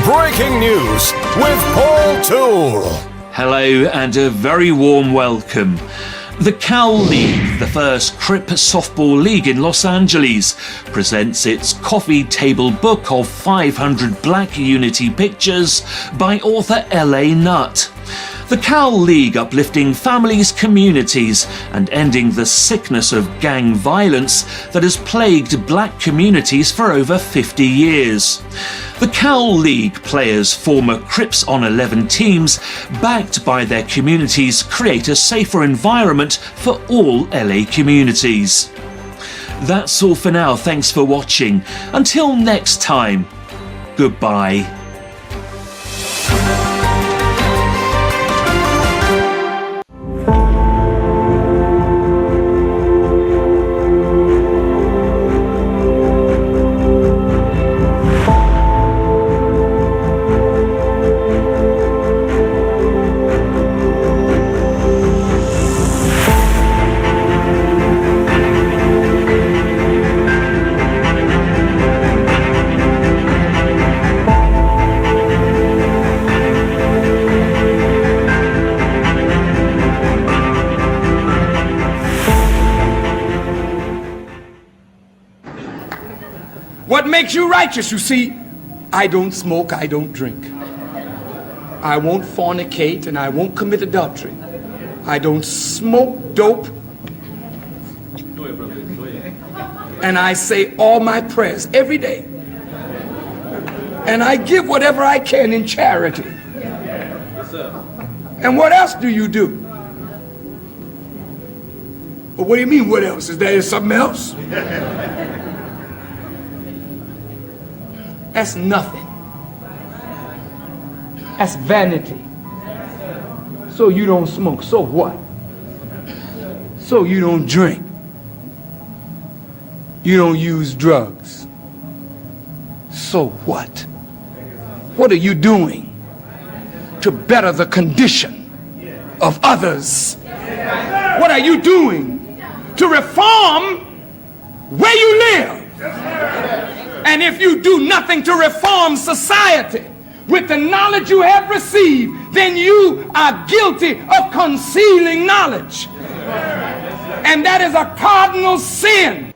Breaking news with Paul Toole. Hello and a very warm welcome. The Cal League, the first Crip softball league in Los Angeles, presents its coffee table book of 500 Black Unity pictures by author L.A. Nutt. The Cal League uplifting families, communities and ending the sickness of gang violence that has plagued black communities for over 50 years. The Cal League players, former Crips on 11 teams, backed by their communities, create a safer environment for all LA communities. That's all for now. Thanks for watching. Until next time, goodbye. What makes you righteous? You see, I don't smoke, I don't drink. I won't fornicate and I won't commit adultery. I don't smoke dope. And I say all my prayers every day. And I give whatever I can in charity. And what else do you do? Well, what do you mean, what else? Is there something else? That's nothing. That's vanity. So you don't smoke, so what? So you don't drink. You don't use drugs. So what? What are you doing to better the condition of others? What are you doing to reform where you live? And if you do nothing to reform society with the knowledge you have received, then you are guilty of concealing knowledge. And that is a cardinal sin.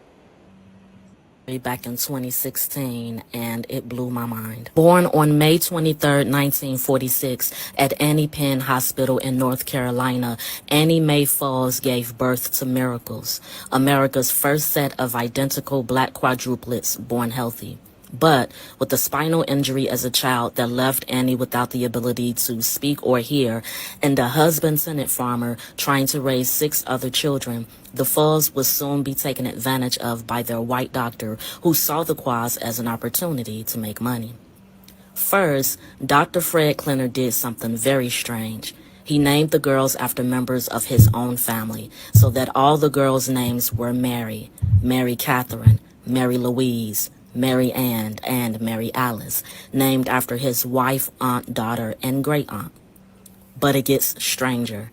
Back in 2016, and it blew my mind. Born on May 23rd, 1946, at Annie Penn Hospital in North Carolina, Annie Mae Falls gave birth to Miracles, America's first set of identical black quadruplets born healthy. But with a spinal injury as a child that left Annie without the ability to speak or hear, and a husband-tenant farmer trying to raise 6 other children, the Falls would soon be taken advantage of by their white doctor, who saw the quads as an opportunity to make money. First, Dr. Fred Klenner did something very strange. He named the girls after members of his own family, so that all the girls' names were Mary, Mary Catherine, Mary Louise, Mary Ann, and Mary Alice, named after his wife, aunt, daughter, and great-aunt. But it gets stranger.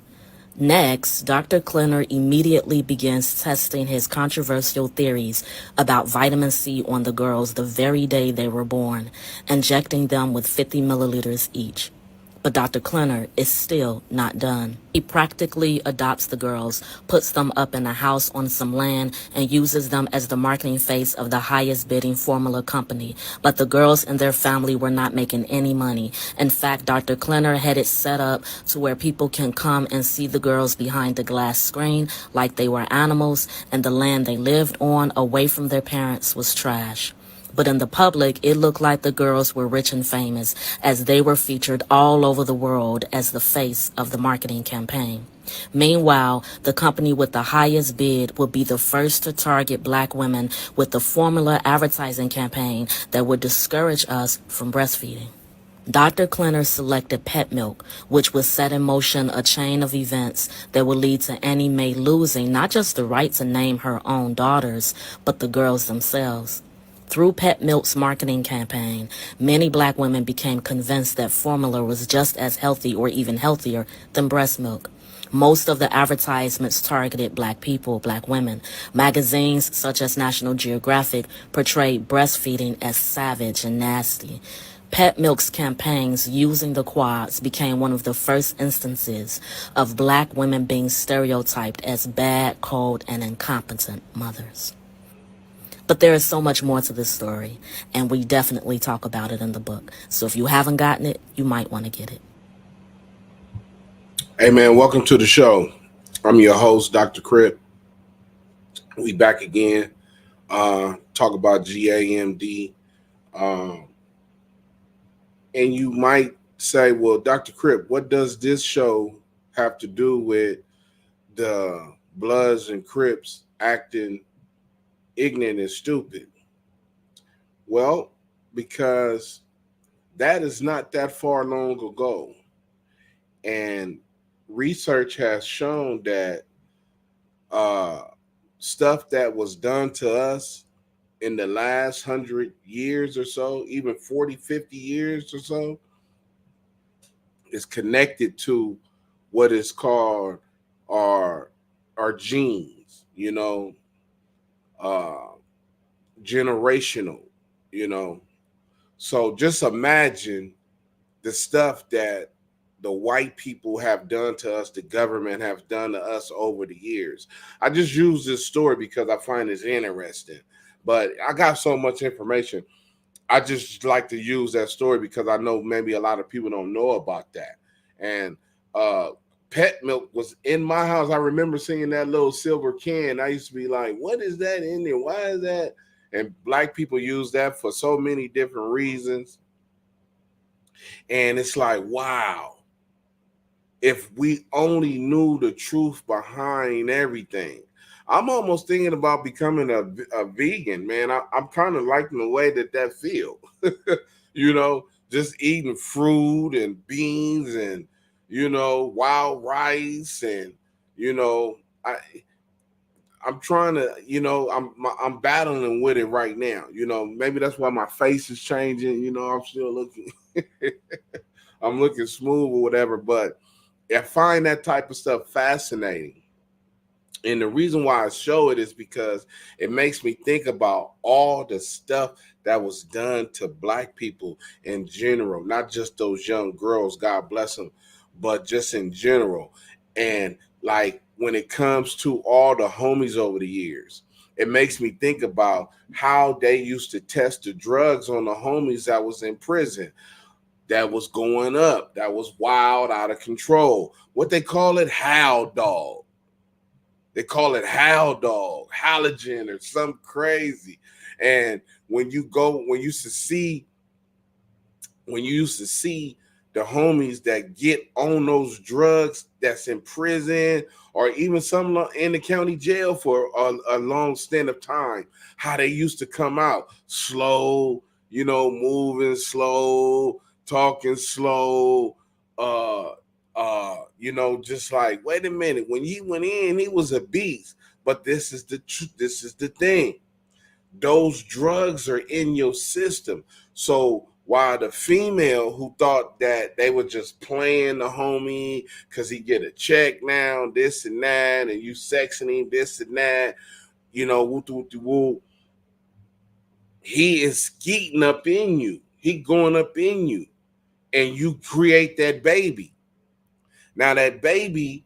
Next, Dr. Klenner immediately begins testing his controversial theories about vitamin C on the girls the very day they were born, injecting them with 50 milliliters each. But Dr. Klenner is still not done. He practically adopts the girls, puts them up in a house on some land, and uses them as the marketing face of the highest bidding formula company. But the girls and their family were not making any money. In fact, Dr. Klenner had it set up to where people can come and see the girls behind the glass screen like they were animals, and the land they lived on away from their parents was trash. But in the public, it looked like the girls were rich and famous, as they were featured all over the world as the face of the marketing campaign. Meanwhile, the company with the highest bid would be the first to target black women with the formula advertising campaign that would discourage us from breastfeeding. Dr. Klenner selected pet milk, which would set in motion a chain of events that would lead to Annie Mae losing not just the right to name her own daughters, but the girls themselves. Through Pet Milk's marketing campaign, many black women became convinced that formula was just as healthy or even healthier than breast milk. Most of the advertisements targeted black people, black women. Magazines such as National Geographic portrayed breastfeeding as savage and nasty. Pet Milk's campaigns using the quads became one of the first instances of black women being stereotyped as bad, cold, and incompetent mothers. But there is so much more to this story, and we definitely talk about it in the book. So if you haven't gotten it, you might want to get it. Hey man, welcome to the show. I'm your host, Dr. Crip. We back again. Talk about GAMD. And you might say, well, Dr. Crip, what does this show have to do with the Bloods and Crips acting ignorant and stupid? Well, because that is not that far long ago. And research has shown that stuff that was done to us in the last 100 years or so, even 40, 50 years or so, is connected to what is called our genes, generational, So just imagine the stuff that the white people have done to us, the government have done to us over the years. I just use this story because I find it interesting. But I got so much information. I just like to use that story because I know maybe a lot of people don't know about that. And Pet Milk was in my house. I remember seeing that little silver can. I used to be like, what is that in there? Why is that? And black people use that for so many different reasons. And it's like, wow. If we only knew the truth behind everything. I'm almost thinking about becoming a vegan, man. I'm kind of liking the way that feels. Just eating fruit and beans and, wild rice. And, I'm trying to, I'm battling with it right now. Maybe that's why my face is changing. I'm still looking, I'm looking smooth or whatever. But I find that type of stuff fascinating. And the reason why I show it is because it makes me think about all the stuff that was done to black people in general, not just those young girls, God bless them, but just in general. And like when it comes to all the homies over the years, it makes me think about how they used to test the drugs on the homies that was in prison, that was going up, that was wild, out of control. What they call it, howl dog. They call it howl dog, halogen, or something crazy. And when you used to see the homies that get on those drugs that's in prison or even some in the county jail for a long stint of time, how they used to come out slow, moving slow, talking slow, just like, wait a minute, when he went in, he was a beast. But this is the thing. Those drugs are in your system. So while the female who thought that they were just playing the homie because he get a check now, this and that, and you sexing him, this and that, woo, he is skeeting up in you. He going up in you. And you create that baby. Now that baby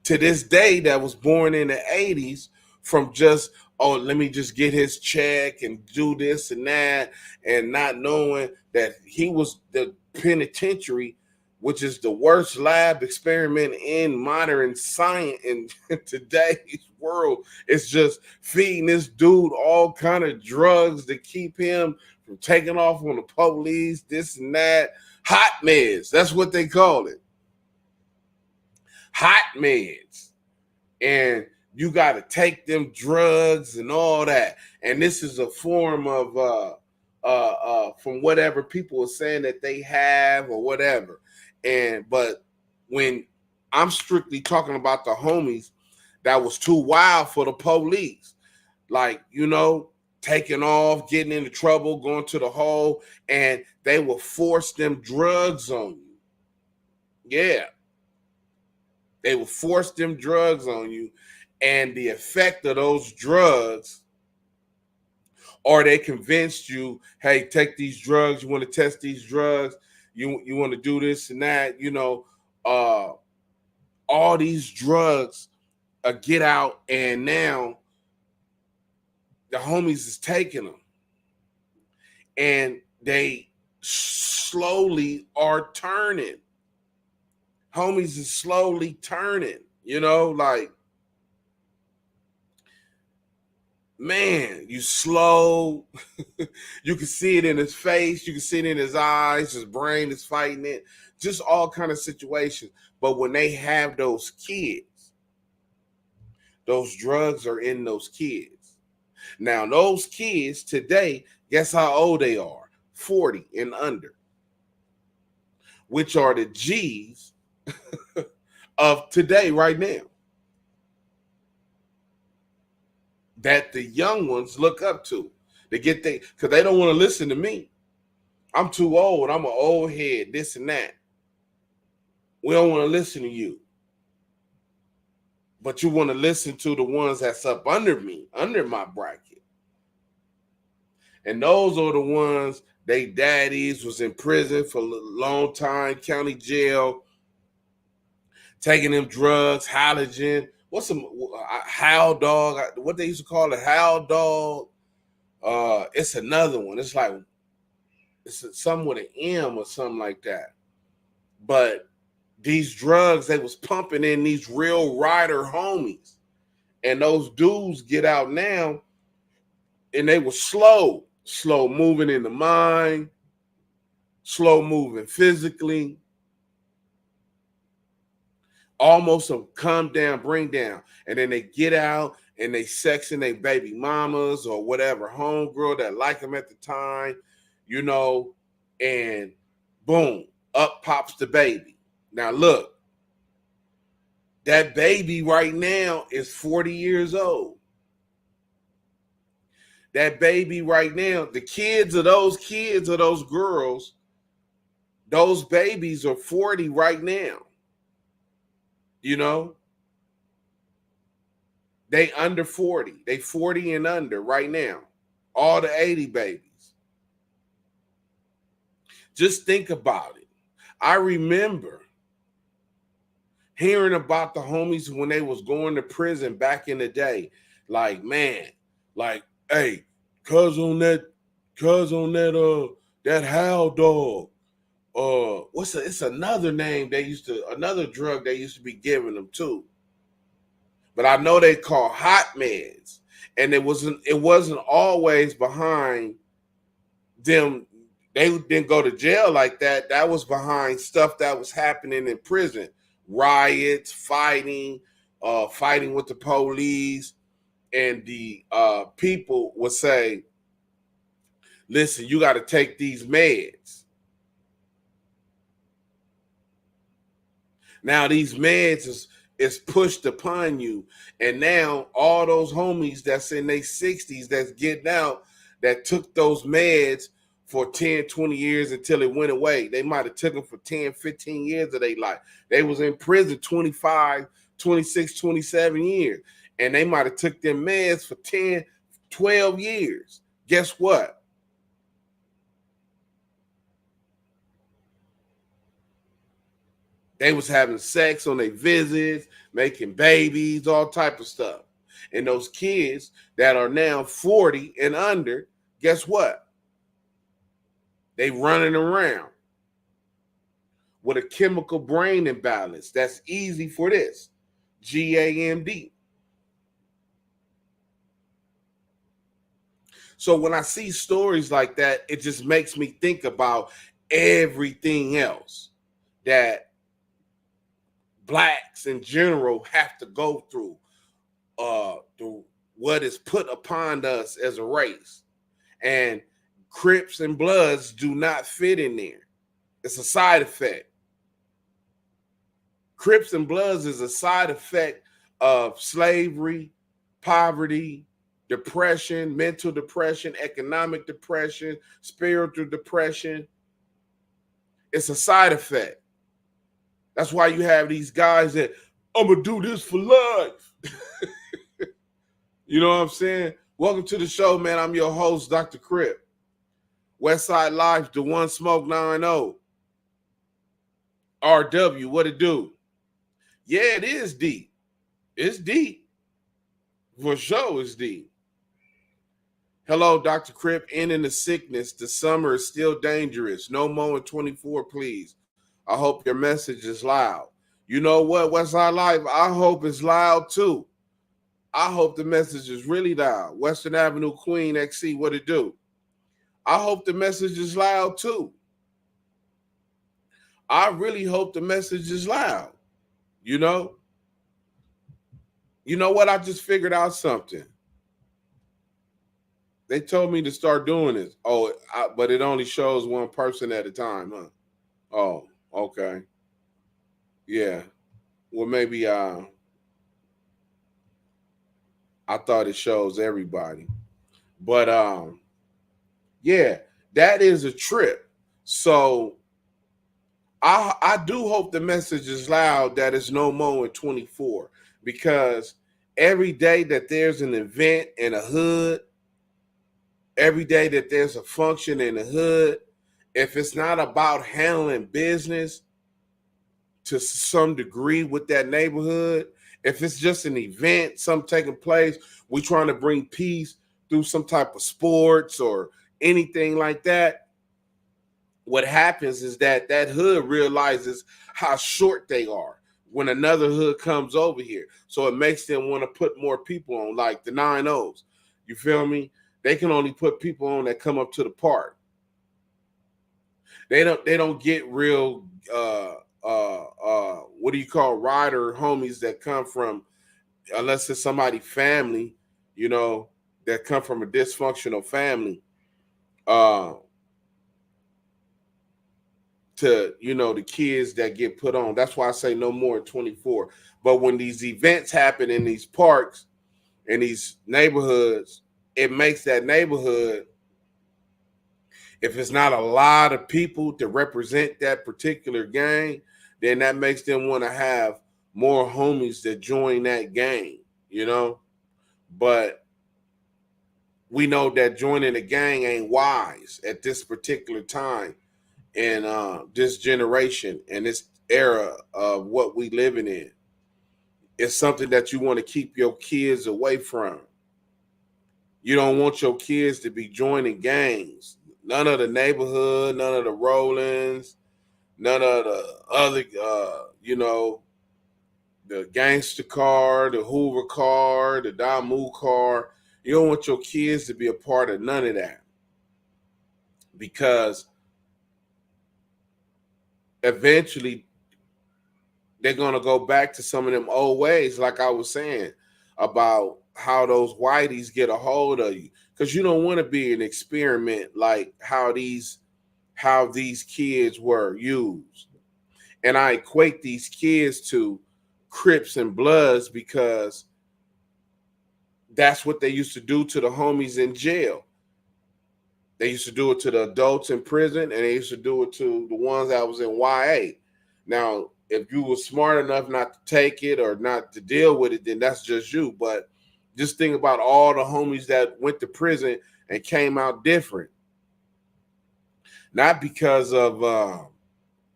to this day that was born in the 80s from just, let me just get his check and do this and that, and not knowing that he was the penitentiary, which is the worst lab experiment in modern science in today's world. It's just feeding this dude all kind of drugs to keep him from taking off on the police, this and that. Hot meds, that's what they call it. Hot meds. And you got to take them drugs and all that. And this is a form of from whatever people are saying that they have or whatever. But when I'm strictly talking about the homies that was too wild for the police, like, taking off, getting into trouble, going to the hole, and they will force them drugs on you. Yeah. They will force them drugs on you, and the effect of those drugs Or they convinced you, hey, take these drugs. You want to test these drugs. You want to do this and that. All these drugs get out, and now the homies is taking them, and they slowly are turning. Homies is slowly turning, like, man, you slow. You can see it in his face. You can see it in his eyes. His brain is fighting it. Just all kind of situations. But when they have those kids, those drugs are in those kids. Now, those kids today, guess how old they are? 40 and under, which are the G's of today right now, that the young ones look up to. They get because they don't want to listen to me. I'm too old. I'm an old head, this and that. We don't want to listen to you. But you want to listen to the ones that's up under me, under my bracket. And those are the ones, they daddies was in prison for a long time, county jail, taking them drugs, halogen. What's some howl dog? What they used to call it, howl dog. It's another one. It's like it's something with an M or something like that. But these drugs, they was pumping in these real rider homies, and those dudes get out now, and they were slow moving in the mind, slow moving physically. Almost a come down, bring down. And then they get out and they sexing their baby mamas or whatever homegirl that like them at the time, and boom, up pops the baby. Now look, that baby right now is 40 years old. That baby right now, the kids of those girls, those babies are 40 right now. They under 40. They 40 and under right now. All the 80 babies. Just think about it. I remember hearing about the homies when they was going to prison back in the day. Like, man, like, hey, cuz on that howl dog. It's another name another drug they used to be giving them too. But I know they call hot meds, and it wasn't always behind them. They didn't go to jail like that. That was behind stuff that was happening in prison, riots, fighting with the police, and the people would say, "Listen, you got to take these meds." Now these meds is pushed upon you. And now all those homies that's in their 60s that's getting out, that took those meds for 10, 20 years until it went away. They might have took them for 10, 15 years of their life. They was in prison 25, 26, 27 years. And they might have took them meds for 10, 12 years. Guess what? They was having sex on their visits, making babies, all type of stuff. And those kids that are now 40 and under, guess what? They running around with a chemical brain imbalance. That's easy for this. GAMD. So when I see stories like that, it just makes me think about everything else that Blacks in general have to go through, what is put upon us as a race. And Crips and Bloods do not fit in there. It's a side effect. Crips and Bloods is a side effect of slavery, poverty, depression, mental depression, economic depression, spiritual depression. It's a side effect. That's why you have these guys that, I'm going to do this for life. You know what I'm saying? Welcome to the show, man. I'm your host, Dr. Crip. Westside Life, the One Smoke 9-0. RW, what it do? Yeah, it is deep. It's deep. For sure, it's deep. Hello, Dr. Crip. Ending the sickness. The summer is still dangerous. No more in 24, please. I hope your message is loud. You know what, Westside Life? I hope it's loud too. I hope the message is really loud. Western Avenue, Queen, XC, what it do? I hope the message is loud too. I really hope the message is loud. You know? You know what? I just figured out something. They told me to start doing this. But it only shows one person at a time, huh? Oh, okay. Yeah. Well, maybe I thought it shows everybody. But yeah, that is a trip. So I do hope the message is loud that it's no more in 24, because every day that there's an event in a hood, every day that there's a function in the hood, if it's not about handling business to some degree with that neighborhood, if it's just an event, something taking place, we trying to bring peace through some type of sports or anything like that, what happens is that hood realizes how short they are when another hood comes over here. So it makes them want to put more people on, like the 9-0s. You feel me? They can only put people on that come up to the park. They don't get real what do you call rider homies that come from, unless it's somebody family, you know, that come from a dysfunctional family, to, you know, the kids that get put on. That's why I say no more in 24. But when these events happen in these parks, in these neighborhoods, it makes that neighborhood, if it's not a lot of people to represent that particular gang, then that makes them want to have more homies that join that gang, you know? But we know that joining a gang ain't wise at this particular time in this generation and this era of what we living in. It's something that you want to keep your kids away from. You don't want your kids to be joining gangs. None of the neighborhood, none of the Rollins, none of the other, you know, the gangster car, the Hoover car, the Damu car. You don't want your kids to be a part of none of that, because eventually they're going to go back to some of them old ways, like I was saying, about how those whiteys get a hold of you, because you don't want to be an experiment like how these kids were used. And I equate these kids to Crips and Bloods, because that's what they used to do to the homies in jail. They used to do it to the adults in prison, and they used to do it to the ones that was in YA. Now, if you were smart enough not to take it or not to deal with it, then that's just you. But just think about all the homies that went to prison and came out different. Not because of,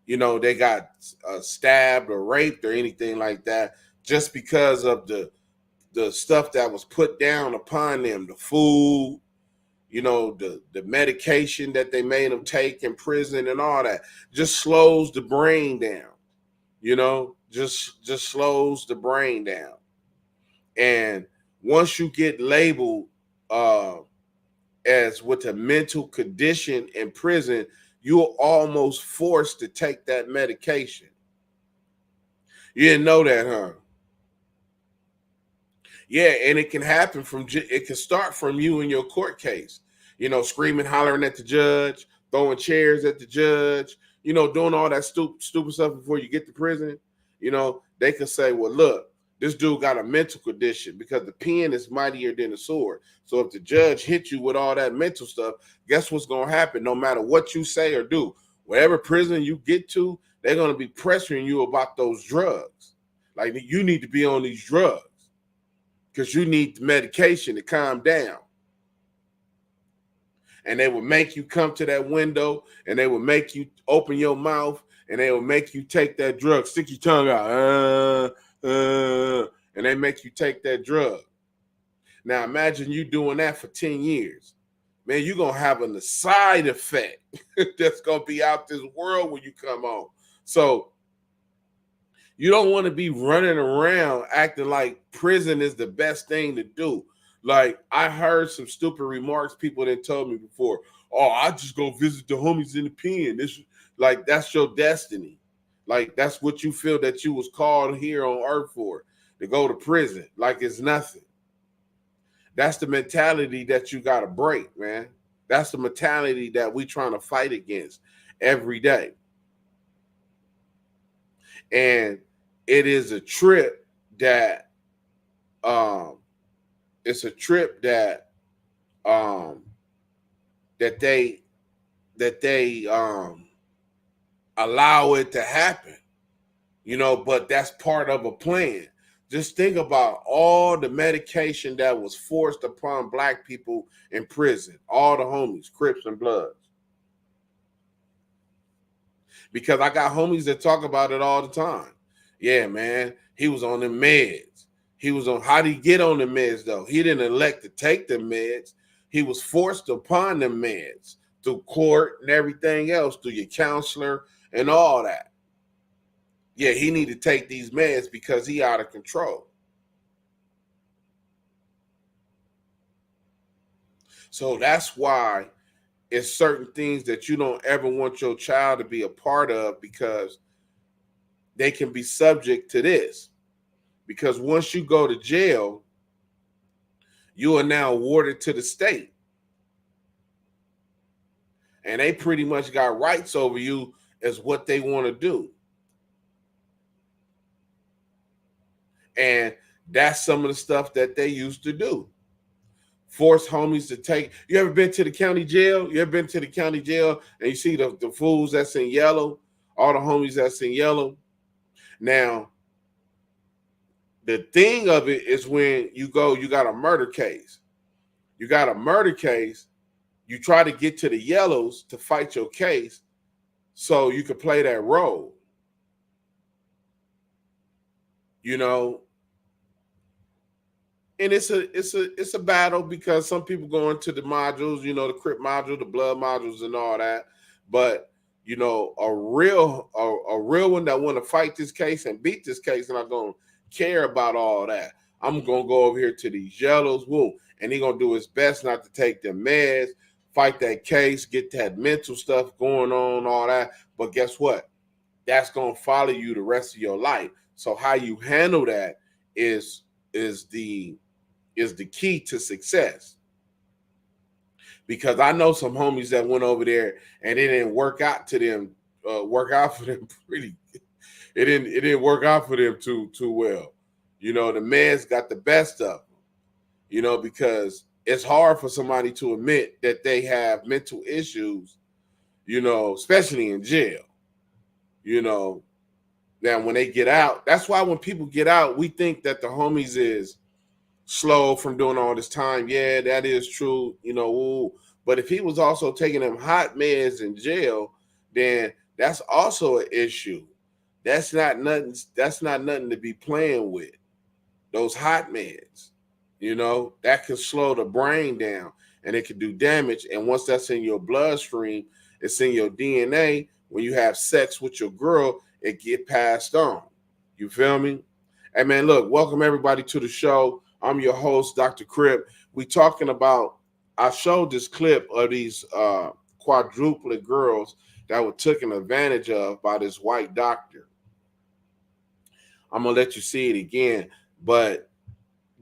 you know, they got stabbed or raped or anything like that, just because of the stuff that was put down upon them, the food, you know, the medication that they made them take in prison and all that, just slows the brain down, you know, just slows the brain down. And once you get labeled as with a mental condition in prison, you're almost forced to take that medication. You didn't know that, huh? Yeah, and it can happen it can start from you in your court case. You know, screaming, hollering at the judge, throwing chairs at the judge, you know, doing all that stupid stuff before you get to prison. You know, they can say, well, look, this dude got a mental condition, because the pen is mightier than the sword. So if the judge hits you with all that mental stuff, guess what's going to happen? No matter what you say or do, wherever prison you get to, they're going to be pressuring you about those drugs. Like, you need to be on these drugs because you need the medication to calm down. and they would make you come to that window, and they would make you open your mouth, and they would make you take that drug, stick your tongue out, and they make you take that drug. Now imagine you doing that for 10 years. Man, you're going to have a side effect that's going to be out this world when you come home. So you don't want to be running around acting like prison is the best thing to do. Like, I heard some stupid remarks people that told me before. Oh, I just go visit the homies in the pen. This, like, that's your destiny. Like, that's what you feel that you was called here on earth for, to go to prison. Like it's nothing. That's the mentality that you got to break, man. That's the mentality that we trying to fight against every day. And it is a trip that it's a trip that that they allow it to happen, you know, but that's part of a plan. Just think about all the medication that was forced upon black people in prison, all the homies, Crips and Bloods. Because I got homies that talk about it all the time. Yeah, man, he was on the meds. He was on, how did he get on the meds though? He didn't elect to take the meds. He was forced upon the meds through court and everything else, through your counselor and all that. Yeah, he need to take these meds because he out of control. So that's why it's certain things that you don't ever want your child to be a part of, because they can be subject to this. Because once you go to jail, you are now awarded to the state. And they pretty much got rights over you as what they want to do. And that's some of the stuff that they used to do. Force homies to take. You ever been to the county jail? You ever been to the county jail and you see the fools that's in yellow, all the homies that's in yellow? Now, the thing of it is when you go, you got a murder case. You got a murder case. You try to get to the yellows to fight your case so you could play that role. You know, and it's a battle, because some people go into the modules, you know, the Crip module, the blood modules, and all that. But you know, a real one that want to fight this case and beat this case, and I'm gonna care about all that. I'm gonna go over here to these yellows, woo, and he gonna do his best not to take the meds, fight that case, get that mental stuff going on, all that. But guess what? That's gonna follow you the rest of your life. So how you handle that is the key to success. Because I know some homies that went over there and it didn't work out for them pretty. It didn't work out for them too well. You know, the meds got the best of them. You know, because it's hard for somebody to admit that they have mental issues, you know, especially in jail. You know, now when they get out, that's why when people get out, we think that the homies is slow from doing all this time. Yeah, that is true. You know, ooh. But if he was also taking them hot meds in jail, then that's also an issue. That's not nothing to be playing with. Those hot meds, you know, that can slow the brain down and it can do damage. And once that's in your bloodstream, it's in your DNA. When you have sex with your girl, it get passed on. You feel me? Hey man, look, welcome everybody to the show. I'm your host, Dr. Crip. We talking about, I showed this clip of these quadruplet girls that were taken advantage of by this white doctor. I'm going to let you see it again. But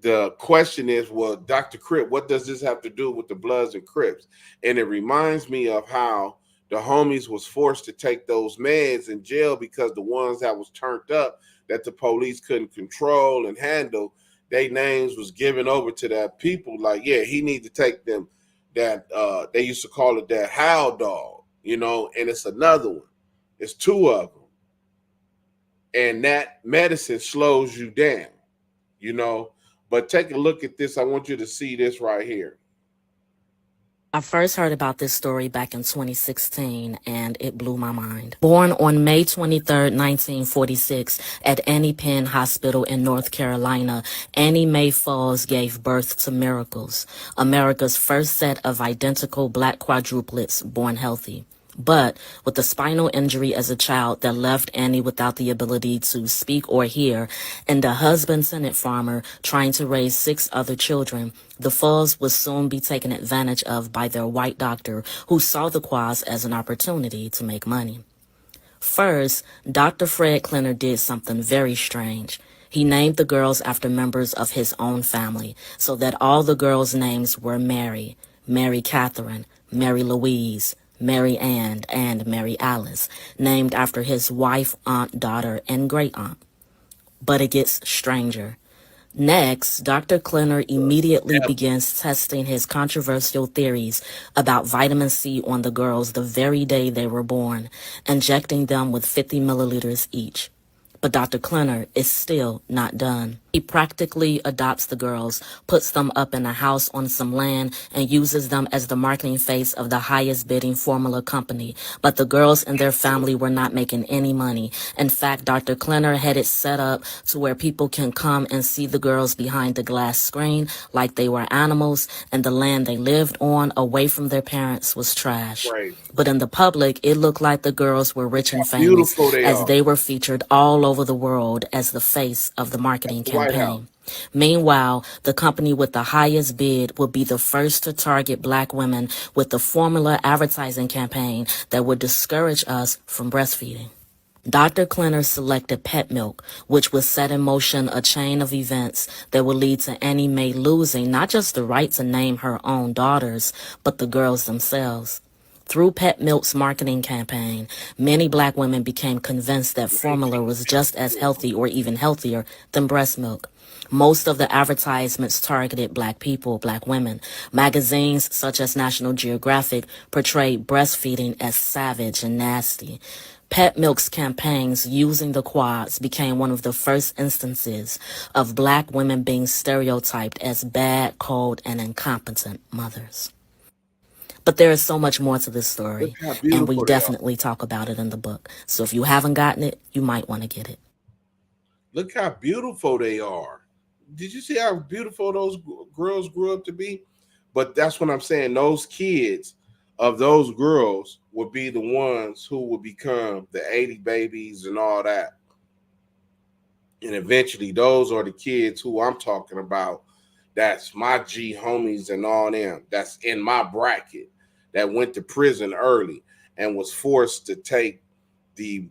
the question is, well, Dr. Crip, what does this have to do with the Bloods and Crips? And it reminds me of how the homies was forced to take those meds in jail because the ones that was turned up that the police couldn't control and handle, their names was given over to that people. Like, yeah, he need to take them. That they used to call it that howl dog, you know, and it's another one. It's two of them. And that medicine slows you down, you know. But take a look at this. I want you to see this right here. I first heard about this story back in 2016, and it blew my mind. Born on May 23rd, 1946, at Annie Penn Hospital in North Carolina, Annie Mae Falls gave birth to Miracles, America's first set of identical black quadruplets born healthy. But with a spinal injury as a child that left Annie without the ability to speak or hear, and a husband-tenant farmer trying to raise 6 other children, the Falls would soon be taken advantage of by their white doctor, who saw the quads as an opportunity to make money. First, Dr. Fred Klenner did something very strange. He named the girls after members of his own family, so that all the girls' names were Mary, Mary Catherine, Mary Louise, Mary Ann, and Mary Alice, named after his wife, aunt, daughter, and great-aunt. But it gets stranger. Next, Dr. Klenner immediately begins testing his controversial theories about vitamin C on the girls the very day they were born, injecting them with 50 milliliters each. But Dr. Klenner is still not done. He practically adopts the girls, puts them up in a house on some land, and uses them as the marketing face of the highest bidding formula company. But the girls and their family were not making any money. In fact, Dr. Klenner had it set up to where people can come and see the girls behind the glass screen like they were animals, and the land they lived on away from their parents was trash. Right. But in the public, it looked like the girls were rich and famous, Beautiful they as are. they were featured all over the world as the face of the marketing The White House. campaign. Meanwhile, the company with the highest bid would be the first to target black women with the formula advertising campaign that would discourage us from breastfeeding. Dr. Klenner selected pet milk, which would set in motion a chain of events that would lead to Annie Mae losing not just the right to name her own daughters, but the girls themselves. Through Pet Milk's marketing campaign, many black women became convinced that formula was just as healthy or even healthier than breast milk. Most of the advertisements targeted black people, black women. Magazines such as National Geographic portrayed breastfeeding as savage and nasty. Pet Milk's campaigns using the quads became one of the first instances of black women being stereotyped as bad, cold, and incompetent mothers. But there is so much more to this story, Look how and we beautiful they are. definitely talk about it in the book. So if you haven't gotten it, you might want to get it. Look how beautiful they are. Did you see how beautiful those girls grew up to be? But that's what I'm saying. Those kids of those girls would be the ones who would become the 80 babies and all that. And eventually, those are the kids who I'm talking about. That's my G homies and all them. That's in my bracket that went to prison early and was forced to take the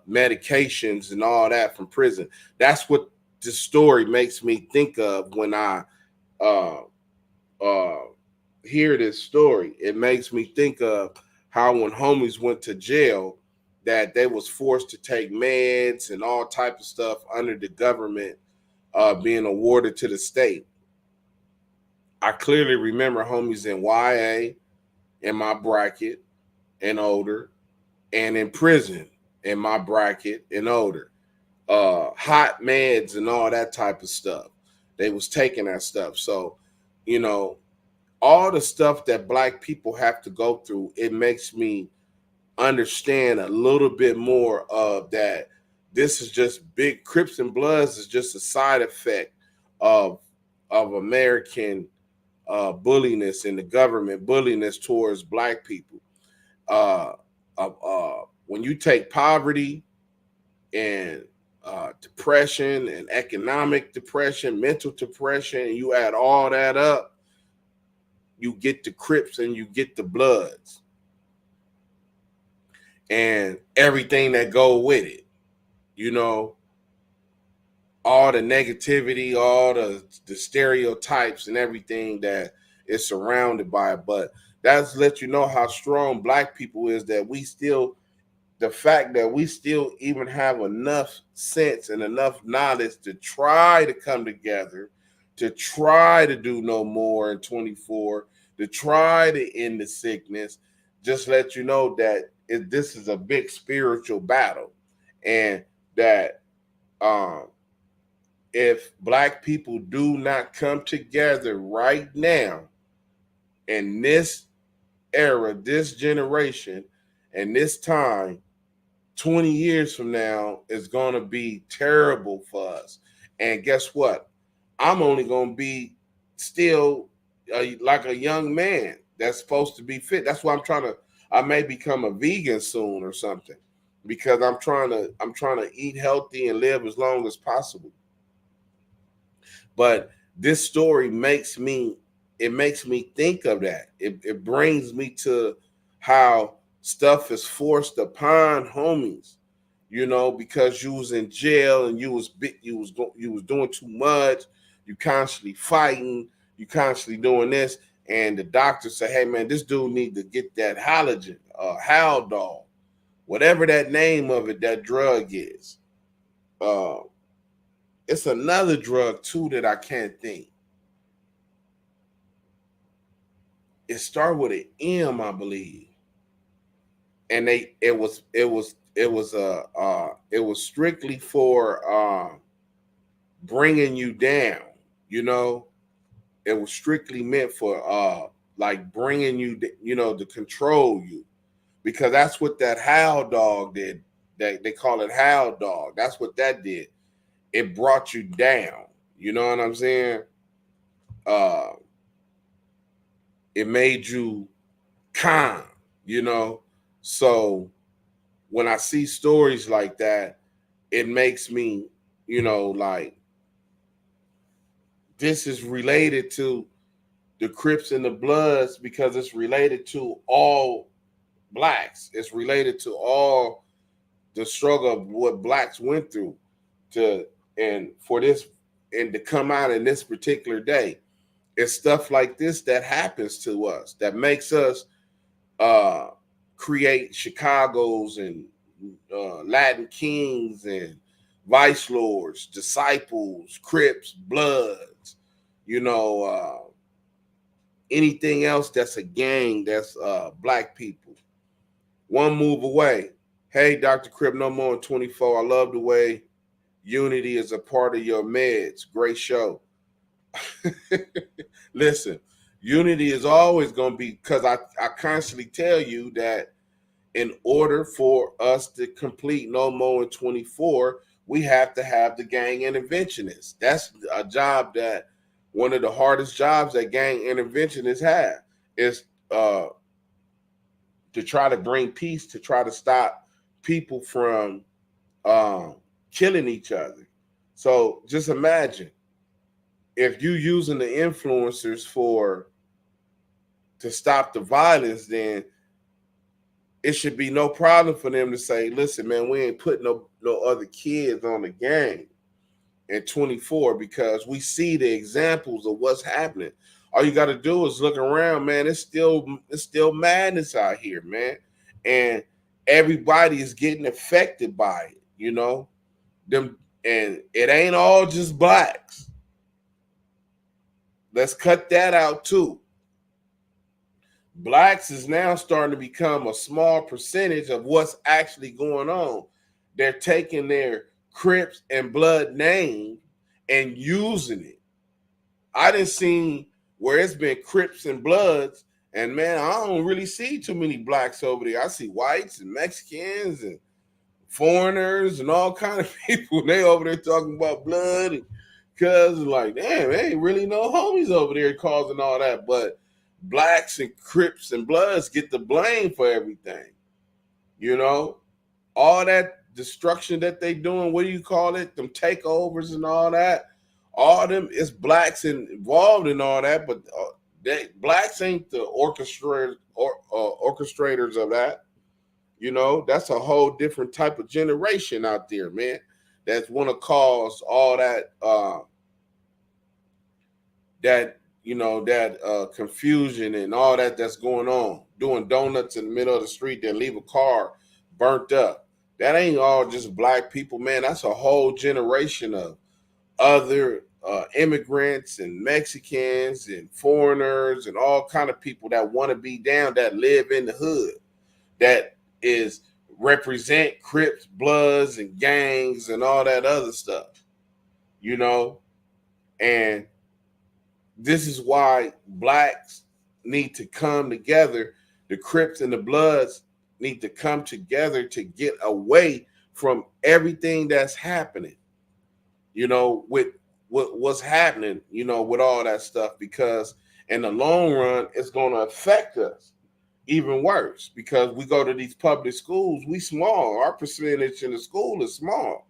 medications and all that from prison. That's what the story makes me think of when I uh, hear this story. It makes me think of how when homies went to jail, that they was forced to take meds and all type of stuff under the government being awarded to the state. I clearly remember homies in YA, in my bracket and older, and in prison in my bracket and older. Hot meds and all that type of stuff. They was taking that stuff. So, you know, all the stuff that black people have to go through, it makes me understand a little bit more of that. This is just big Crips and Bloods is just a side effect of American bulliness and the government bulliness towards black people. Uh, when you take poverty and depression and economic depression, mental depression, and you add all that up, you get the Crips and you get the Bloods and everything that go with it. You know, all the negativity, all the stereotypes and everything that is surrounded by it. But that's let you know how strong black people is, that we still, the fact that we still even have enough sense and enough knowledge to try to come together, to try to do no more in 24, to try to end the sickness, just let you know that this is a big spiritual battle. And that if black people do not come together right now in this era, this generation, and this time, 20 years from now, is going to be terrible for us. And guess what? I'm only going to be still like a young man that's supposed to be fit. That's why I may become a vegan soon or something, because I'm trying to eat healthy and live as long as possible. But this story makes me think of that. It brings me to how stuff is forced upon homies, because you was in jail and you was doing too much, you constantly fighting, you constantly doing this, and the doctor said, "Hey man, this dude need to get that halogen, Haldol, whatever that name of it, that drug is." It's another drug too that I can't think. It started with an M, I believe, and it was strictly for bringing you down. It was strictly meant for like bringing you, to control you, because that's what that howl dog did. They call it howl dog. That's what that did. It brought you down. You know what I'm saying? It made you calm, So when I see stories like that, it makes me, like, this is related to the Crips and the Bloods, because it's related to all blacks. It's related to all the struggle of what blacks went through to come out in this particular day. It's stuff like this that happens to us that makes us create Chicago's and Latin Kings and Vice Lords, Disciples, Crips, Bloods, anything else that's a gang that's black people. One move away. Hey, Dr. Crip, no more in 24. I love the way unity is a part of your meds. Great show. Listen, unity is always going to be, because I constantly tell you that in order for us to complete No More in 24, we have to have the gang interventionists. That's a job that one of the hardest jobs that gang interventionists have is to try to bring peace, to try to stop people from killing each other. So just imagine if you using the influencers to stop the violence, then it should be no problem for them to say, "Listen, man, we ain't putting no other kids on the gang in 24 because we see the examples of what's happening." All you got to do is look around, man. It's still madness out here, man, and everybody is getting affected by it. And it ain't all just blacks. Let's cut that out too. Blacks is now starting to become a small percentage of what's actually going on. They're taking their Crips and Blood name and using it. I didn't see where it's been Crips and Bloods, and man, I don't really see too many blacks over there. I see whites and Mexicans and foreigners and all kind of people. They over there talking about blood and cousins, like, damn, there ain't really no homies over there causing all that. But blacks and Crips and Bloods get the blame for everything. All that destruction that they doing, what do you call it? Them takeovers and all that. All them is blacks involved in all that, but blacks ain't the orchestrators of that. That's a whole different type of generation out there, man. That's want to cause all that confusion and all that's going on. Doing donuts in the middle of the street, then leave a car burnt up. That ain't all just black people, man. That's a whole generation of other immigrants and Mexicans and foreigners and all kind of people that want to be down, that live in the hood, that is represent Crips, Bloods, and gangs and all that other stuff, and this is why blacks need to come together. The Crips and the Bloods need to come together to get away from everything that's happening, with what's happening, with all that stuff, because in the long run, it's going to affect us even worse, because we go to these public schools, we small. Our percentage in the school is small.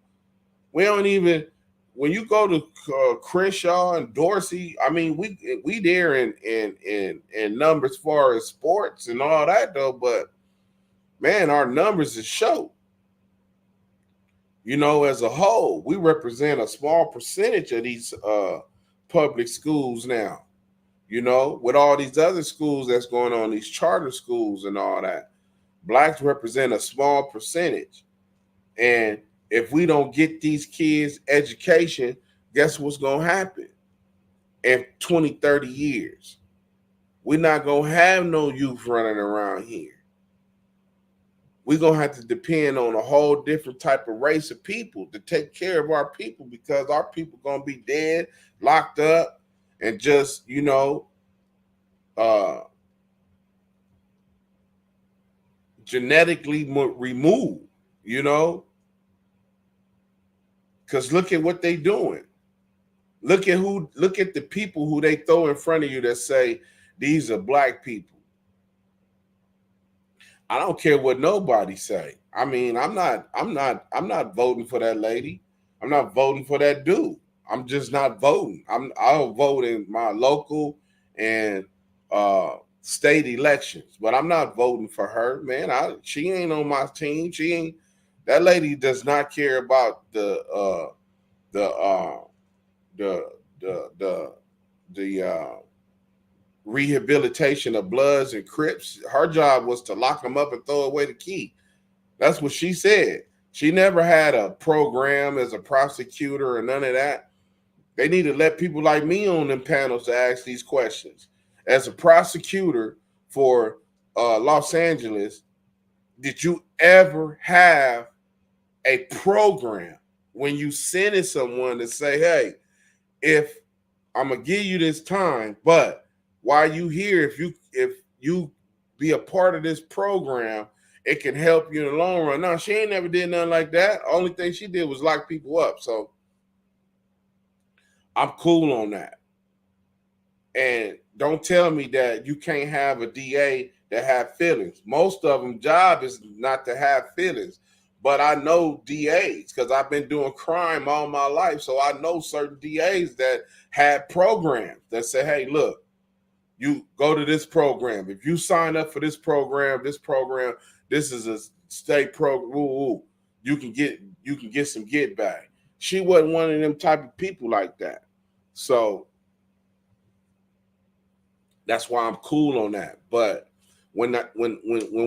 We don't even, when you go to Crenshaw and Dorsey, I mean, we there in numbers as far as sports and all that though, but man, our numbers is show. As a whole, we represent a small percentage of these public schools now. With all these other schools that's going on, these charter schools and all that, blacks represent a small percentage. And if we don't get these kids education, guess what's going to happen in 20, 30 years? We're not going to have no youth running around here. We're going to have to depend on a whole different type of race of people to take care of our people, because our people going to be dead, locked up, and just, genetically removed, because look at what they doing. Look at the people who they throw in front of you that say these are black people. I don't care what nobody say. I mean, I'm not voting for that lady. I'm not voting for that dude. I'm just not voting. I'll vote in my local and state elections, but I'm not voting for her, man. She ain't on my team. She ain't. That lady does not care about the rehabilitation of Bloods and Crips. Her job was to lock them up and throw away the key. That's what she said. She never had a program as a prosecutor or none of that. They need to let people like me on them panels to ask these questions. As a prosecutor for Los Angeles, did you ever have a program when you sending someone to say, hey, if I'm gonna give you this time, but while you here, if you be a part of this program, it can help you in the long run. No, she ain't never did nothing like that. Only thing she did was lock people up. So I'm cool on that. And don't tell me that you can't have a DA that have feelings. Most of them job is not to have feelings. But I know DAs because I've been doing crime all my life. So I know certain DAs that had programs that say, hey, look, you go to this program. If you sign up for this program, this is a state program. You can get some get back. She wasn't one of them type of people like that. So that's why I'm cool on that. But when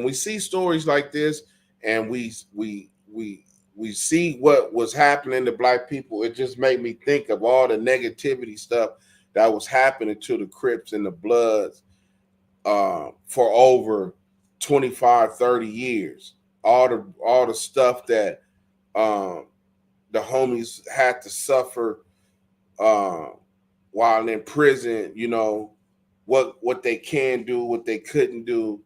we see stories like this and we see what was happening to black people, it just made me think of all the negativity stuff that was happening to the Crips and the Bloods for over 25, 30 years. All the stuff that the homies had to suffer while in prison, what they can do, what they couldn't do.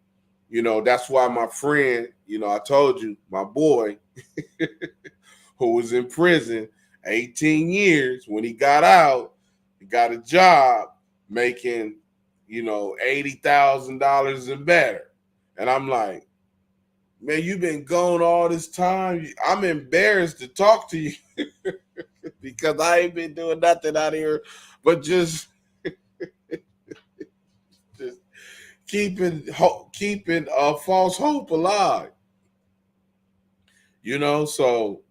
That's why my friend, I told you, my boy, who was in prison 18 years, when he got out, he got a job making, $80,000 and better. And I'm like, man, you've been gone all this time. I'm embarrassed to talk to you because I ain't been doing nothing out here but just keeping false hope alive. So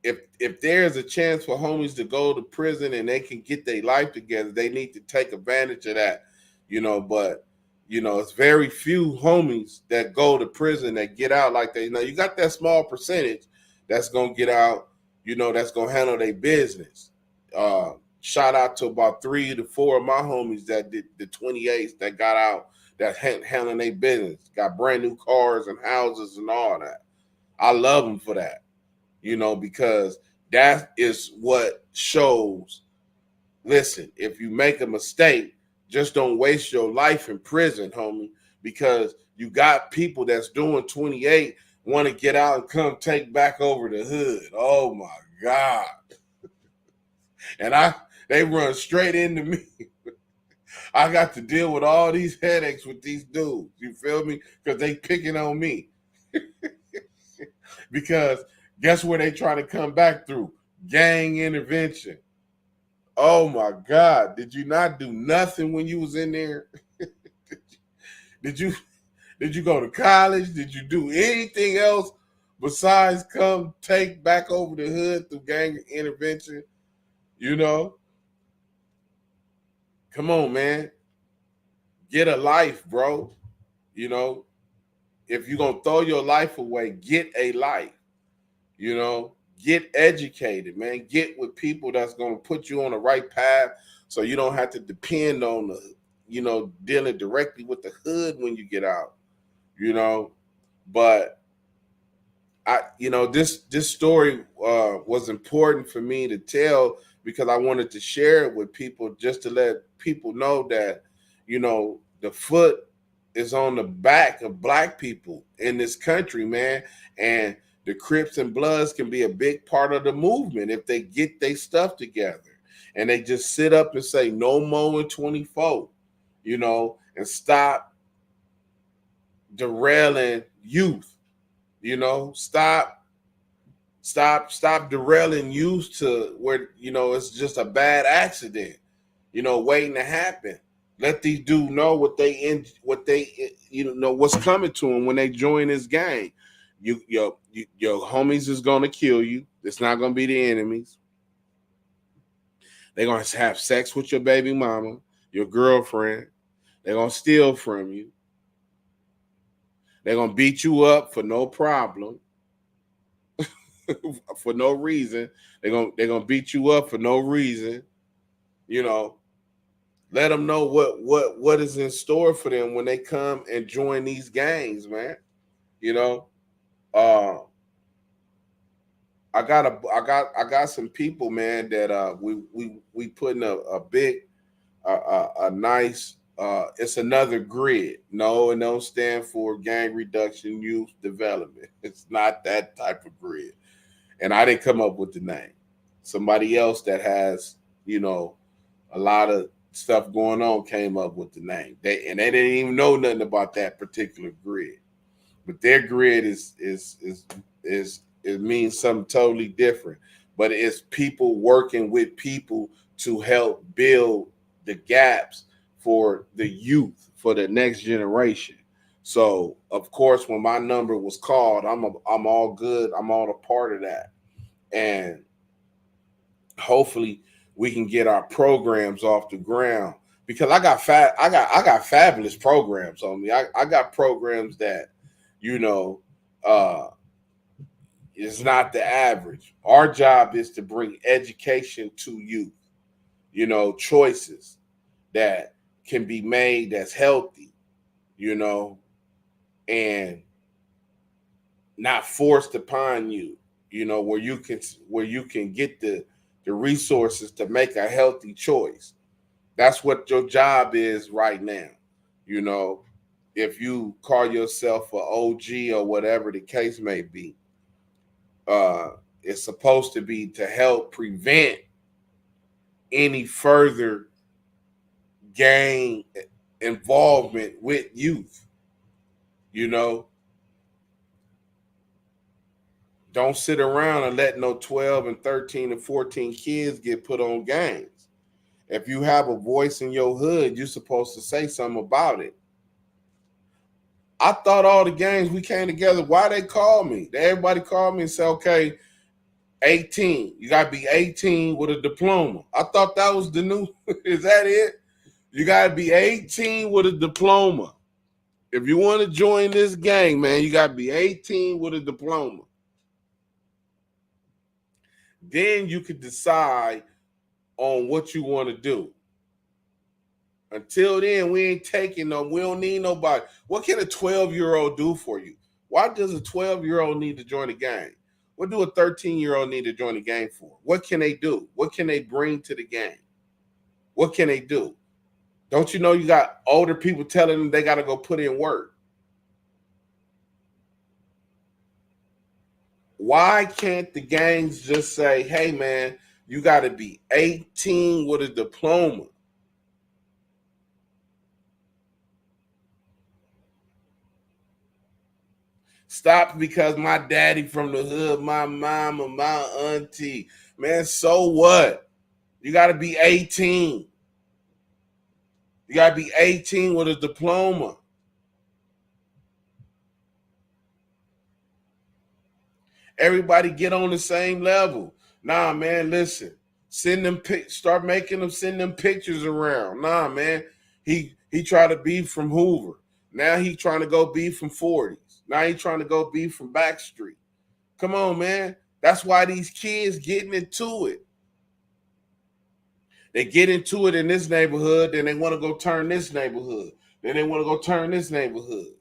if there's a chance for homies to go to prison and they can get their life together, they need to take advantage of that. But it's very few homies that go to prison that get out like that. You got that small percentage that's gonna get out, that's gonna handle their business. Shout out to about 3 to 4 of my homies that did the 28s that got out, that handling their business, got brand new cars and houses and all that. I love them for that, because that is what shows, listen, if you make a mistake, just don't waste your life in prison, homie, because you got people that's doing 28 want to get out and come take back over the hood. Oh my God. And they run straight into me. I got to deal with all these headaches with these dudes. You feel me? Because they picking on me. Because guess where they try to come back through? Gang intervention. Oh my God. Did you not do nothing when you was in there? Did you go to college? Did you do anything else besides come take back over the hood through gang intervention? You know? Come on, man. Get a life, bro. You know? If you're going to throw your life away, get a life. You know? Get educated, man. Get with people that's going to put you on the right path so you don't have to depend on dealing directly with the hood when you get out. You know? But this story was important for me to tell because I wanted to share it with people just to let people know that, the foot is on the back of Black people in this country, man. And the Crips and Bloods can be a big part of the movement if they get their stuff together and they just sit up and say no more in 24, and stop derailing youth. Stop derailing youth to where, it's just a bad accident, waiting to happen. Let these dudes know what's coming to them when they join this gang. Your homies is gonna kill you. It's not gonna be the enemies. They're gonna have sex with your baby mama, your girlfriend. They're gonna steal from you. They're gonna beat you up for no problem, for no reason. They're gonna beat you up for no reason. Let them know what is in store for them when they come and join these gangs, man. I got some people, man, that we putting a big a nice it's another grid. No, it don't stand for gang reduction youth development. It's not that type of grid. And I didn't come up with the name. Somebody else that has, a lot of stuff going on came up with the name. They didn't even know nothing about that particular grid. But their grid it means something totally different. But it's people working with people to help build the gaps for the youth, for the next generation. So, of course, when my number was called, I'm all good. I'm all a part of that. And hopefully we can get our programs off the ground because I got fabulous programs on me. I got programs that, is not the average. Our job is to bring education to youth, choices that can be made that's healthy, and not forced upon you, where you can get the resources to make a healthy choice. That's what your job is right now. If you call yourself an OG or whatever the case may be, it's supposed to be to help prevent any further gang involvement with youth. Don't sit around and let no 12 and 13 and 14 kids get put on gangs. If you have a voice in your hood, you're supposed to say something about it. I thought all the gangs we came together, why they call me? Everybody called me and said, okay, 18. You got to be 18 with a diploma. I thought that was the new, is that it? You got to be 18 with a diploma. If you want to join this gang, man, you got to be 18 with a diploma. Then you could decide on what you want to do. Until then, we ain't taking them. We don't need nobody. What can a 12-year-old do for you? Why does a 12-year-old need to join a gang? What do a 13-year-old need to join a gang for? What can they do? What can they bring to the gang? What can they do? Don't you know you got older people telling them they got to go put in work? Why can't the gangs just say, hey, man, you got to be 18 with a diploma? Stop because my daddy from the hood, my mama, my auntie. Man, so what? You got to be 18. You got to be 18 with a diploma. Everybody get on the same level. Nah, man, listen. Send them start making them send them pictures around. Nah, man. He tried to be from Hoover. Now he trying to go be from 40s. Now he trying to go be from Backstreet. Come on, man. That's why these kids getting into it. They get into it in this neighborhood, then they want to go turn this neighborhood. Then they want to go turn this neighborhood.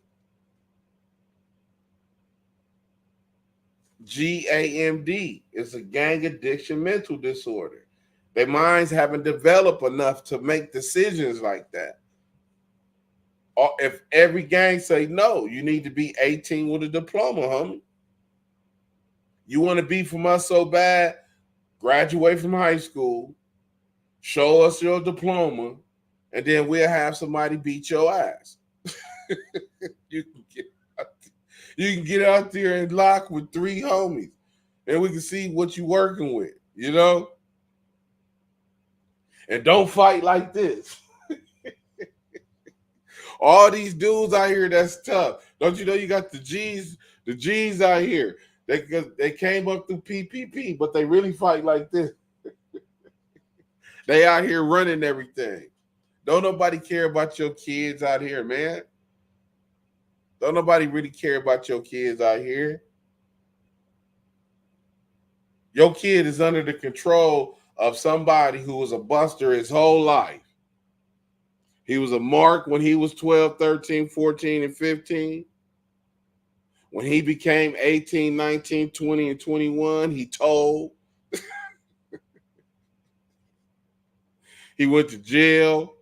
GAMD is a gang addiction mental disorder. Their minds haven't developed enough to make decisions like that. Or if every gang say no, you need to be 18 with a diploma, homie. You want to be from us so bad, graduate from high school, show us your diploma, and then we'll have somebody beat your ass. you can get out there and lock with 3 homies, and we can see what you're working with, you know? And don't fight like this. All these dudes out here that's tough. Don't you know you got the G's out here. They came up through PPP, but they really fight like this. They out here running everything. Don't nobody care about your kids out here, man. Don't nobody really care about your kids out here. Your kid is under the control of somebody who was a buster his whole life. He was a mark when he was 12, 13, 14, and 15. When he became 18, 19, 20, and 21, he told. He went to jail,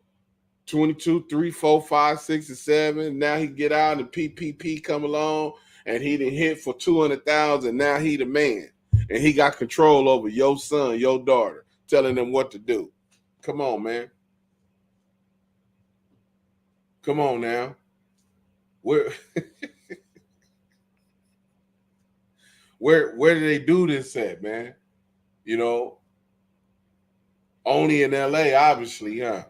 22, 3, 4, 5, 6, and 7. Now he get out and PPP come along, and he done hit for 200,000. Now he the man. And he got control over your son, your daughter, telling them what to do. Come on, man. Come on now. Where do they do this at, man? You know, only in LA, obviously, huh?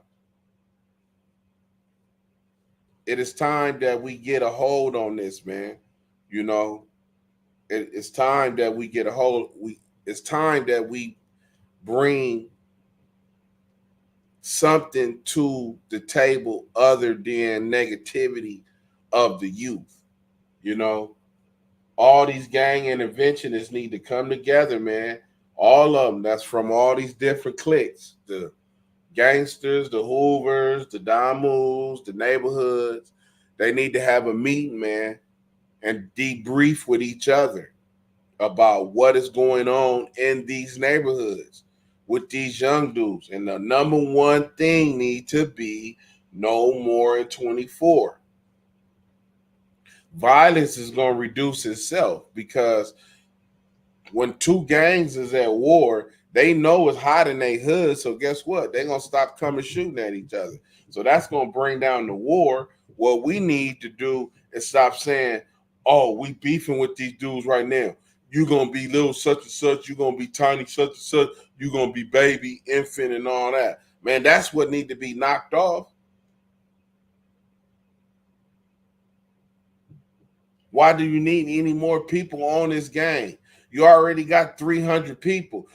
It is time that we get a hold on this, man. You know, it's time that we get a hold. It's time that we bring something to the table other than negativity of the youth. You know, all these gang interventionists need to come together, man. All of them. That's from all these different cliques. The gangsters, the Hoovers, the Damus, the neighborhoods. They need to have a meeting, man, and debrief with each other about what is going on in these neighborhoods with these young dudes. And the number one thing need to be no more in 24. Violence is going to reduce itself because when 2 gangs is at war, they know it's hot in their hood. So guess what? They're going to stop coming shooting at each other. So that's going to bring down the war. What we need to do is stop saying, oh, we beefing with these dudes right now. You're going to be little such and such. You're going to be tiny such and such. You're going to be baby, infant, and all that. Man, that's what need to be knocked off. Why do you need any more people on this game? You already got 300 people.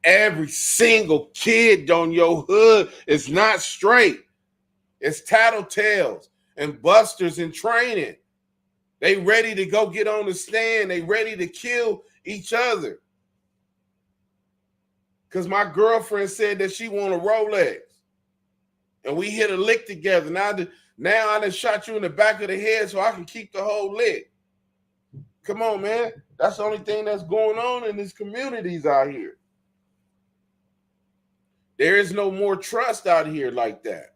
Every single kid on your hood is not straight. It's tattletales and busters in training. They ready to go get on the stand. They ready to kill each other. Because my girlfriend said that she want a Rolex. And we hit a lick together. Now I done shot you in the back of the head so I can keep the whole lick. Come on, man. That's the only thing that's going on in these communities out here. There is no more trust out here like that.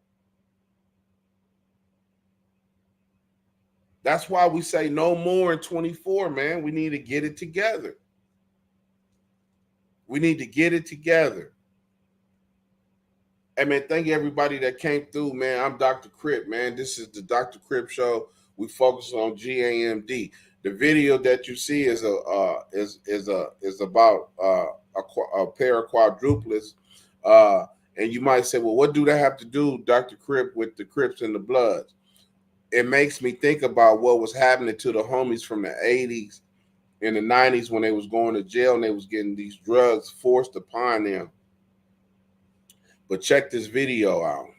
That's why we say no more in 24, man. We need to get it together. We need to get it together. Hey, man, thank you everybody that came through, man. I'm Dr. Crip, man. This is the Dr. Crip Show. We focus on GAMD. The video that you see is about a pair of quadruplets. And you might say, well, what do that have to do, Dr. Crip, with the Crips and the Bloods? It makes me think about what was happening to the homies from the 80s and the 90s when they was going to jail and they was getting these drugs forced upon them. But check this video out.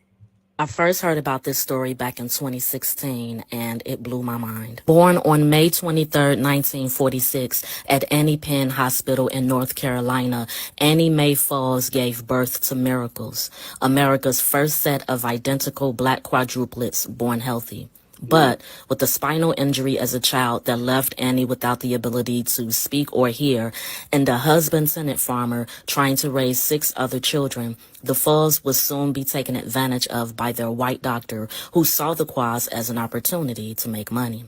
I first heard about this story back in 2016, and it blew my mind. Born on May 23, 1946, at Annie Penn Hospital in North Carolina, Annie Mae Falls gave birth to Miracles, America's first set of identical black quadruplets born healthy. But with a spinal injury as a child that left Annie without the ability to speak or hear, and a husband-tenant farmer trying to raise 6 other children, the Falls would soon be taken advantage of by their white doctor, who saw the quads as an opportunity to make money.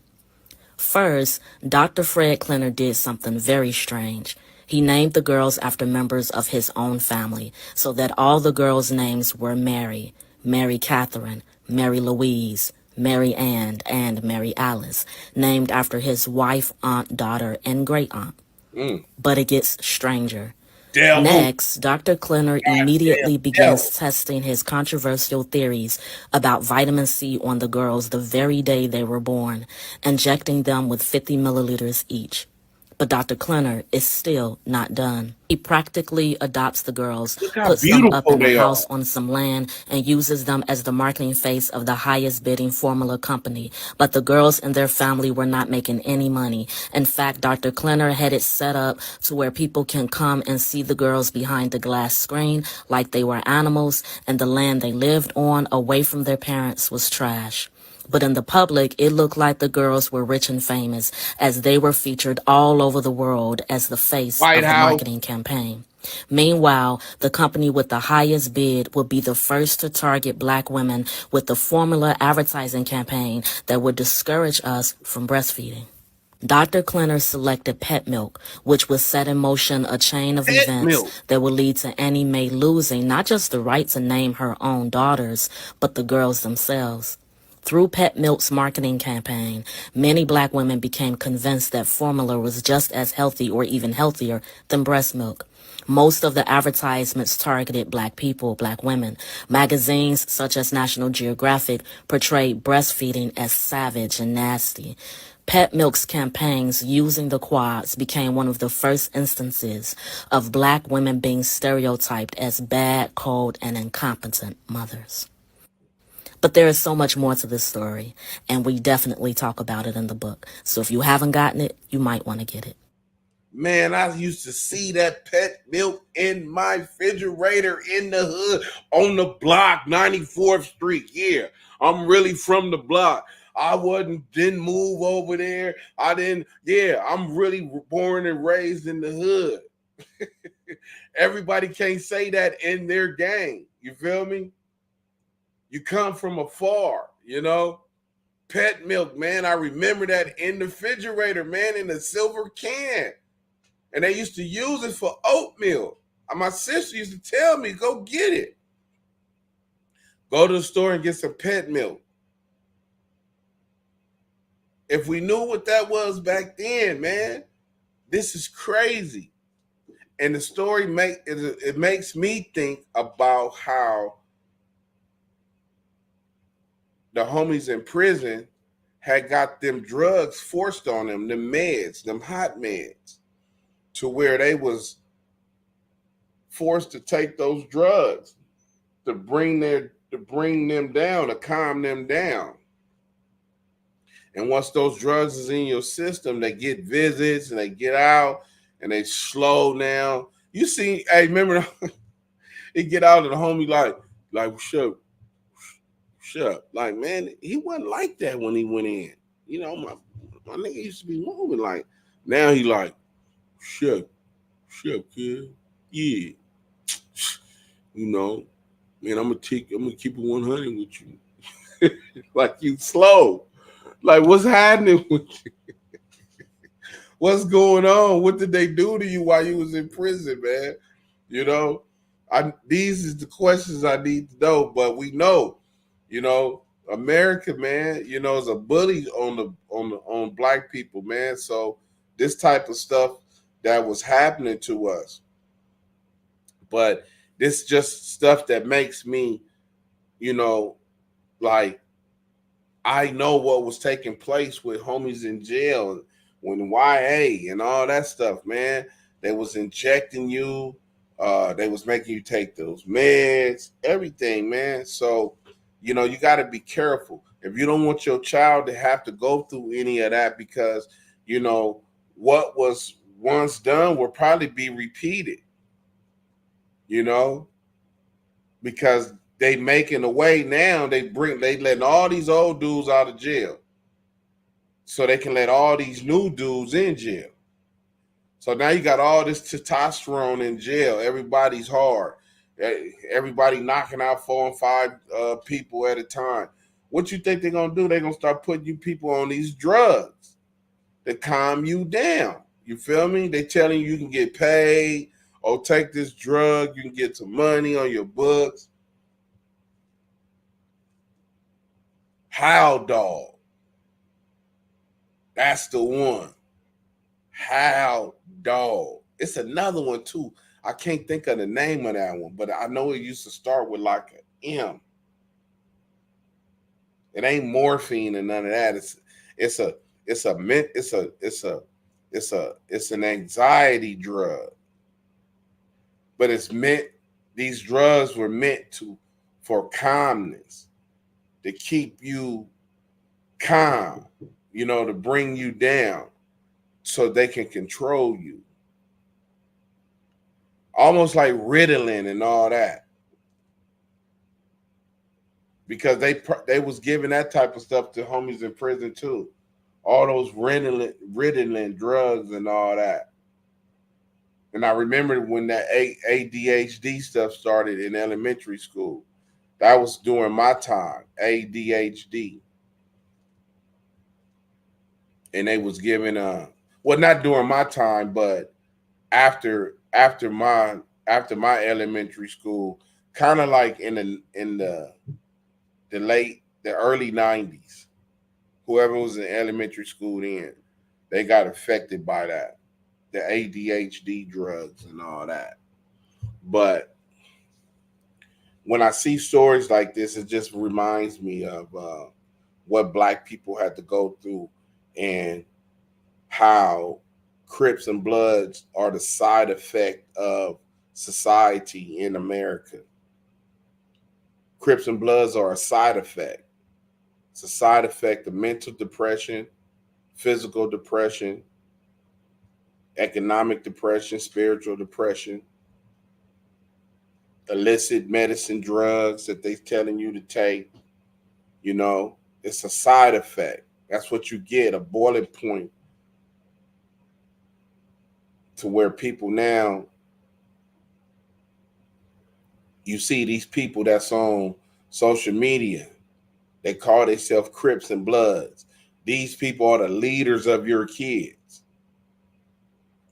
First, Dr. Fred Klenner did something very strange. He named the girls after members of his own family, so that all the girls' names were Mary, Mary Catherine, Mary Louise, Mary Ann, and Mary Alice, named after his wife, aunt, daughter, and great-aunt. But it gets stranger. Next, Dr. Klenner immediately begins testing his controversial theories about vitamin C on the girls the very day they were born, injecting them with 50 milliliters each. But Dr. Klenner is still not done. He practically adopts the girls, puts them up in a house on some land, and uses them as the marketing face of the highest bidding formula company. But the girls and their family were not making any money. In fact, Dr. Klenner had it set up to where people can come and see the girls behind the glass screen like they were animals, and the land they lived on away from their parents was trash. But in the public, it looked like the girls were rich and famous, as they were featured all over the world as the face of the marketing campaign. Meanwhile, the company with the highest bid would be the first to target black women with the formula advertising campaign that would discourage us from breastfeeding. Dr. Klenner selected pet milk, which would set in motion a chain of events that would lead to Annie Mae losing not just the right to name her own daughters, but the girls themselves. Through Pet Milk's marketing campaign, many black women became convinced that formula was just as healthy or even healthier than breast milk. Most of the advertisements targeted black people, black women. Magazines such as National Geographic portrayed breastfeeding as savage and nasty. Pet Milk's campaigns using the quads became one of the first instances of black women being stereotyped as bad, cold, and incompetent mothers. But there is so much more to this story, and we definitely talk about it in the book. So if you haven't gotten it, you might want to get it. Man, I used to see that pet milk in my refrigerator in the hood on the block, 94th Street. Yeah, I'm really from the block. I didn't move over there. I'm really born and raised in the hood. Everybody can't say that in their gang. You feel me? You come from afar, Pet milk, man. I remember that in the refrigerator, man, in the silver can. And they used to use it for oatmeal. My sister used to tell me, go get it. Go to the store and get some pet milk. If we knew what that was back then, man, this is crazy. And the story makes me think about how the homies in prison had got them drugs forced on them, them meds, them hot meds, to where they was forced to take those drugs to bring them down, to calm them down. And once those drugs is in your system, they get visits and they get out and they slow down. You see, hey, remember, he get out and the homie like, shut. Like, man, he wasn't like that when he went in. My nigga used to be moving like, now he like, shut, kid. Yeah. Man, I'm gonna keep it 100 with you. Like, you slow. Like, what's happening with you? What's going on? What did they do to you while you was in prison, man? You know, these is the questions I need to know. But we know, America, man, is a bully on black people, man. So this type of stuff that was happening to us, but this just stuff that makes me, like I know what was taking place with homies in jail when YA and all that stuff, man. They was injecting you. They was making you take those meds, everything, man. So, you got to be careful. If you don't want your child to have to go through any of that because, what was once done will probably be repeated, because they making a way now. They letting all these old dudes out of jail so they can let all these new dudes in jail. So now you got all this testosterone in jail. Everybody's hard. Everybody knocking out 4 and 5 people at a time. What you think they're gonna do? They're gonna start putting you people on these drugs to calm you down. You feel me? They telling you can get paid or take this drug, you can get some money on your books. Howl Dog. That's the one. Howl Dog. It's another one too. I can't think of the name of that one, but I know it used to start with like an M. It ain't morphine and none of that. It's an anxiety drug. But these drugs were meant for calmness, to keep you calm, to bring you down so they can control you. Almost like Ritalin and all that. Because they was giving that type of stuff to homies in prison too. All those Ritalin drugs and all that. And I remember when that ADHD stuff started in elementary school. That was during my time, ADHD. And they was giving not during my time, but after my elementary school, kind of like in the early 90s. Whoever was in elementary school then, they got affected by that. The ADHD drugs and all that. But when I see stories like this, it just reminds me of what black people had to go through and how Crips and Bloods are the side effect of society in America. Crips and Bloods are a side effect. It's a side effect of mental depression, physical depression, economic depression, spiritual depression, illicit medicine, drugs that they're telling you to take. It's a side effect. That's what you get, a boiling point to where people now, you see these people that's on social media, they call themselves Crips and Bloods. These people are the leaders of your kids.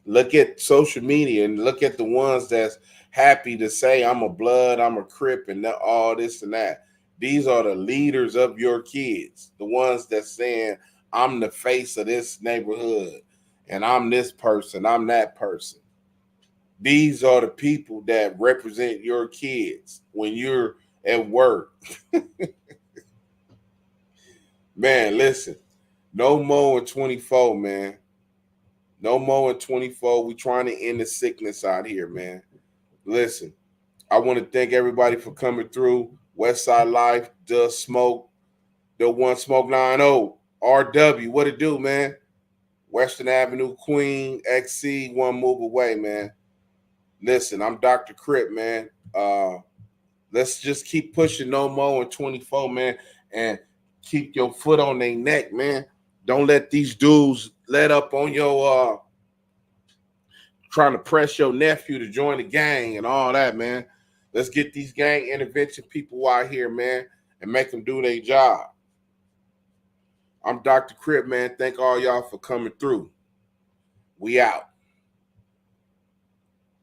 Look at social media and look at the ones that's happy to say, I'm a Blood, I'm a Crip, and all this and that. These are the leaders of your kids. The ones that's saying, I'm the face of this neighborhood, and I'm this person, I'm that person. These are the people that represent your kids when you're at work. Man, listen, no more in 24, man. No more in 24. We trying to end the sickness out here, man. Listen, I want to thank everybody for coming through. Westside Life, Does Smoke, the One Smoke 90, RW. What it do, man? Western Avenue, Queen, XC, one move away, man. Listen, I'm Dr. Crip, man. Let's just keep pushing no more in 24, man, and keep your foot on their neck, man. Don't let these dudes let up on your trying to press your nephew to join the gang and all that, man. Let's get these gang intervention people out here, man, and make them do their job. I'm Dr. Crip, man. Thank all y'all for coming through. We out.